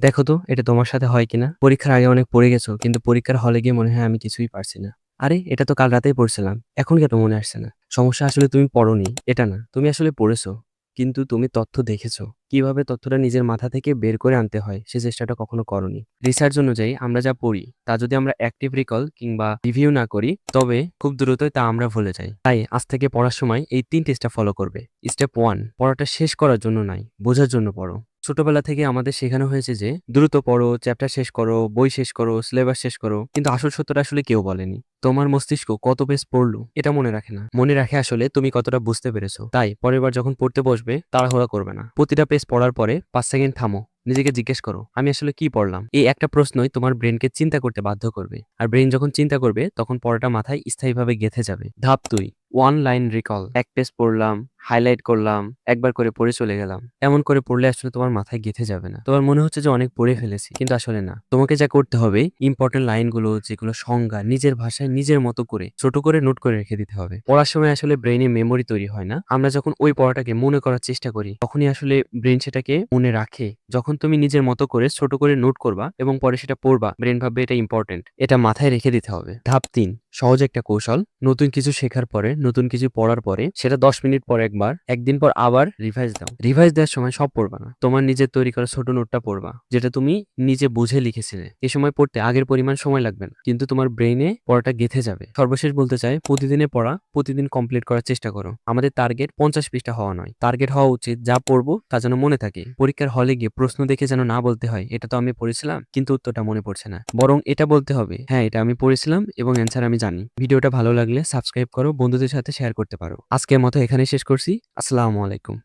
দেখো তো এটা তোমার সাথে হয় কিনা? পরীক্ষার আগে অনেক পড়ে গেছো, কিন্তু পরীক্ষার হলে গিয়ে মনে হয় আমি কিছুই পারছি না। আরে এটা তো কাল রাতেই পড়ছিলাম, এখন কেন মনে আসছে না? সমস্যা আসলে তুমি পড়োনি এটা না, তুমি আসলে পড়েছো, কিন্তু তুমি তথ্য দেখেছো। কিভাবে তথ্যটা নিজের মাথা থেকে বের করে আনতে হয় সে চেষ্টাটা কখনো করোনি। রিসার্চ অনুযায়ী আমরা যা পড়ি তা যদি আমরা অ্যাক্টিভ রিকল কিংবা রিভিউ না করি, তবে খুব দ্রুতই তা আমরা ভুলে যাই। তাই আজ থেকে পড়ার সময় এই ৩ স্টেপ ফলো করবে। স্টেপ 1, পড়াটা শেষ করার জন্য নয়, বোঝার জন্য পড়ো। ছোটবেলা থেকে আমাদের শেখানো হয়েছে যে দ্রুত পড়ো, চ্যাপ্টার শেষ করো, বই শেষ করো, সিলেবাস শেষ করো, কিন্তু আসল সত্যটা আসলে কেউ বলেনি। তোমার মস্তিষ্ক কত পেজ পড়লো এটা মনে রাখে না, মনে রাখে আসলে তুমি কতটা বুঝতে পেরেছো। তাই পরের বার যখন পড়তে বসবে তাড়াহুড়া করবে না, প্রতিটা পেজ পড়ার পরে ৫ সেকেন্ড থামো, নিজেকে জিজ্ঞেস করো আমি আসলে কি পড়লাম। এই একটা প্রশ্নই তোমার ব্রেনকে চিন্তা করতে বাধ্য করবে, আর ব্রেন যখন চিন্তা করবে তখন পড়াটা মাথায় স্থায়ীভাবে গেঁথে যাবে। ধাপ ২, ওয়ান লাইন রিকল। এক পেজ পড়লাম, হাইলাইট করলাম, একবার করে পড়ে চলে গেলাম। এমন করে পড়লে আসলে তোমার মাথায় গেঁথে যাবে না, তোমার মনে হচ্ছে যে অনেক পড়ে ফেলেছি, কিন্তু আসলে না। তোমাকে যা করতে হবে, ইম্পর্টেন্ট লাইনগুলো যেগুলো সংজ্ঞা নিজের ভাষায় নিজের মতো করে ছোট করে নোট করে রেখে দিতে হবে। পড়ার সময় আসলে ব্রেনে মেমোরি তৈরি হয় না, আমরা যখন ওই পড়াটাকে মনে করার চেষ্টা করি তখনই আসলে ব্রেন সেটাকে মনে রাখে। যখন তুমি নিজের মতো করে ছোট করে নোট করবা এবং পরে সেটা পড়বা, ব্রেন ভাববে এটা ইম্পর্টেন্ট, এটা মাথায় রেখে দিতে হবে। ধাপ ৩, সহজ একটা কৌশল। নতুন কিছু শেখার পরে, নতুন কিছু পড়ার পরে সেটা ১০ মিনিট পর একবার, একদিন পর আবার রিভাইজ দাও। রিভাইজ দেওয়ার সময় সব পড়বা না, তোমার নিজের তৈরি করা ছোট নোটটা পড়বা, যেটা তুমি নিজে বুঝে লিখেছিলে। এ সময় পড়তে আগের পরিমাণ সময় লাগবে না, কিন্তু তোমার ব্রেইনে পড়াটা গেঁথে যাবে। সর্বশেষ বলতে চাই, প্রতিদিনের পড়া প্রতিদিন কমপ্লিট করার চেষ্টা করো। আমাদের টার্গেট ৫০ পৃষ্ঠা হওয়া নয়, টার্গেট হওয়া উচিত যা পড়বো তা যেন মনে থাকে। পরীক্ষার হলে গিয়ে প্রশ্ন দেখে যেন না বলতে হয় এটা তো আমি পড়েছিলাম কিন্তু উত্তরটা মনে পড়ছে না, বরং এটা বলতে হবে হ্যাঁ এটা আমি পড়েছিলাম এবং অ্যান্সার আমি জানি। ভিডিওটা ভালো লাগলে সাবস্ক্রাইব করো, বন্ধুদের সাথে শেয়ার করতে পারো। আজকের মতো এখানেই শেষ করছি। আসসালামু আলাইকুম।